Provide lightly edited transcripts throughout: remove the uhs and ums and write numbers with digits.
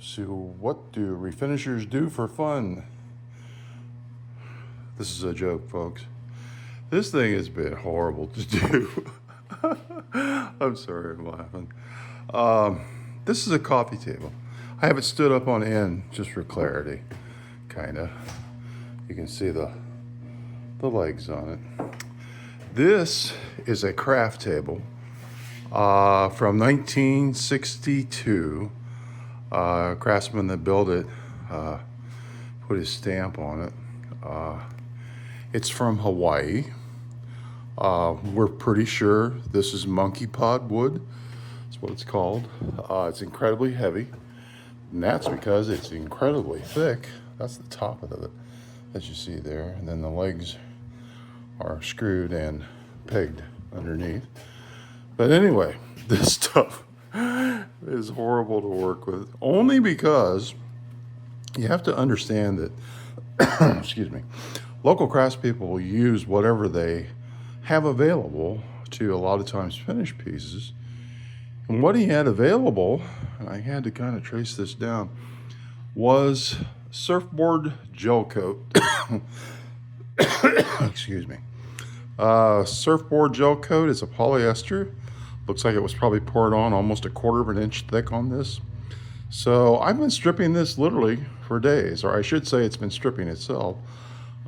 So what do refinishers do for fun? This is a joke, folks. This thing has been horrible to do. I'm sorry, I'm laughing. This is a coffee table. I have it stood up on end just for clarity, kind of. You can see the legs on it. This is a craft table from 1962. Craftsman that built it put his stamp on it. It's from Hawaii. We're pretty sure this is monkey pod wood. That's what it's called. It's incredibly heavy, and that's because it's incredibly thick. That's the top of it, as you see there. And then the legs are screwed and pegged underneath. But anyway, this stuff is horrible to work with, only because you have to understand that, excuse me, local craftspeople will use whatever they have available to a lot of times finish pieces. And what he had available, and I had to kind of trace this down, was surfboard gel coat. Excuse me. Surfboard gel coat is a polyester. Looks like it was probably poured on almost 1/4 of an inch thick on this. So I've been stripping this literally for days, or I should say it's been stripping itself.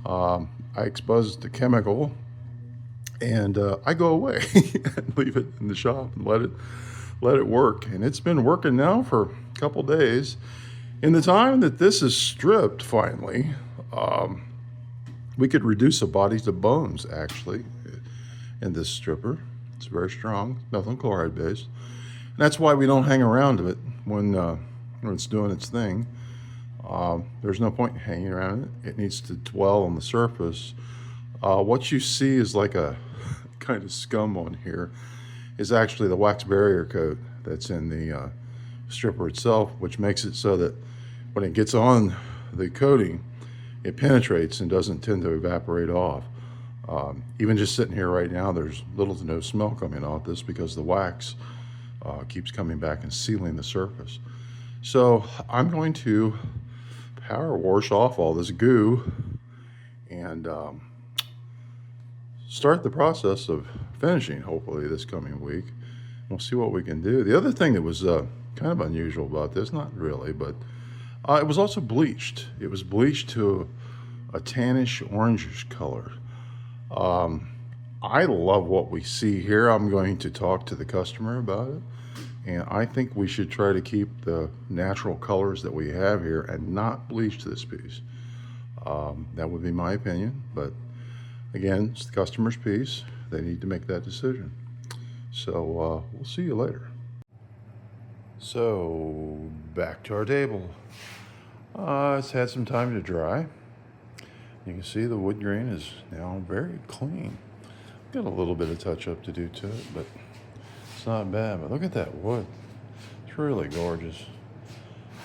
I expose the chemical and I go away and leave it in the shop and let it work. And it's been working now for a couple days. In the time that this is stripped finally, we could reduce a body to bones actually in this stripper. It's very strong, methyl chloride based. And that's why we don't hang around it when it's doing its thing. There's no point in hanging around it. It needs to dwell on the surface. What you see is like a kind of scum on here is actually the wax barrier coat that's in the stripper itself, which makes it so that when it gets on the coating, it penetrates and doesn't tend to evaporate off. Even just sitting here right now, there's little to no smell coming off this because the wax keeps coming back and sealing the surface. So I'm going to power wash off all this goo and start the process of finishing hopefully this coming week. We'll see what we can do. The other thing that was kind of unusual about this, not really, but it was also bleached. It was bleached to a tannish orangish color. I love what we see here. I'm going to talk to the customer about it. And I think we should try to keep the natural colors that we have here and not bleach this piece. That would be my opinion. But again, it's the customer's piece. They need to make that decision. So we'll see you later. So back to our table. It's had some time to dry. You can see the wood grain is now very clean. Got a little bit of touch up to do to it, but it's not bad. But look at that wood. It's really gorgeous.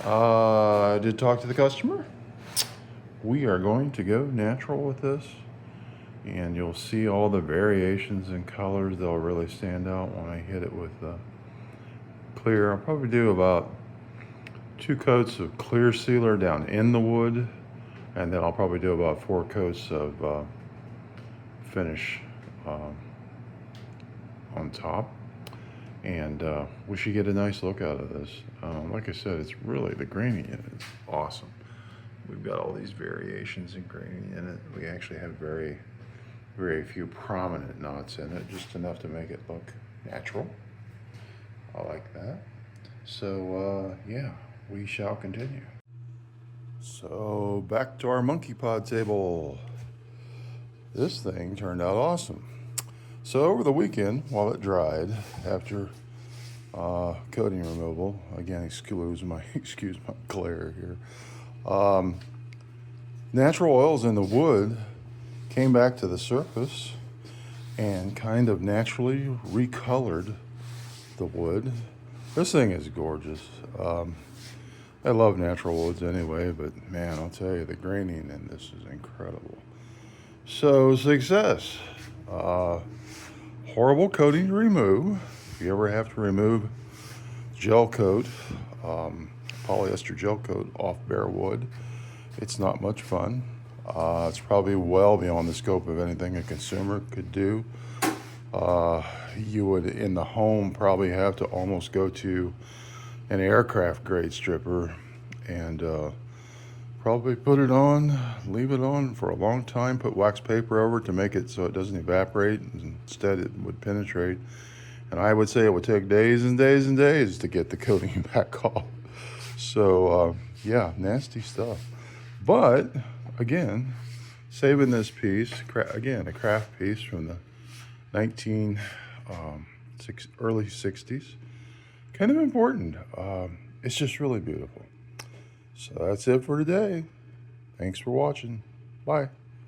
I did talk to the customer. We are going to go natural with this, and you'll see all the variations in colors. They'll really stand out when I hit it with clear. I'll probably do about 2 coats of clear sealer down in the wood, and then I'll probably do about 4 coats of finish on top. And we should get a nice look out of this. Like I said, it's really, the graining in it is awesome. We've got all these variations in graining in it. We actually have very, very few prominent knots in it, just enough to make it look natural. I like that. So yeah, we shall continue. So back to our monkey pod table. This thing turned out awesome. So over the weekend, while it dried, after coating removal, again, excuse my glare here, natural oils in the wood came back to the surface and kind of naturally recolored the wood. This thing is gorgeous. I love natural woods anyway, but man, I'll tell you, the graining in this is incredible. So success. Horrible coating to remove. If you ever have to remove gel coat, polyester gel coat off bare wood. It's not much fun. It's probably well beyond the scope of anything a consumer could do. You would, in the home, probably have to almost go to an aircraft grade stripper and probably put it on, leave it on for a long time, put wax paper over it to make it so it doesn't evaporate. Instead, it would penetrate. And I would say it would take days and days and days to get the coating back off. So, yeah, nasty stuff. But, again, saving this piece, again, a craft piece from the early 60s. Kind of important. It's just really beautiful. So that's it for today. Thanks for watching. Bye.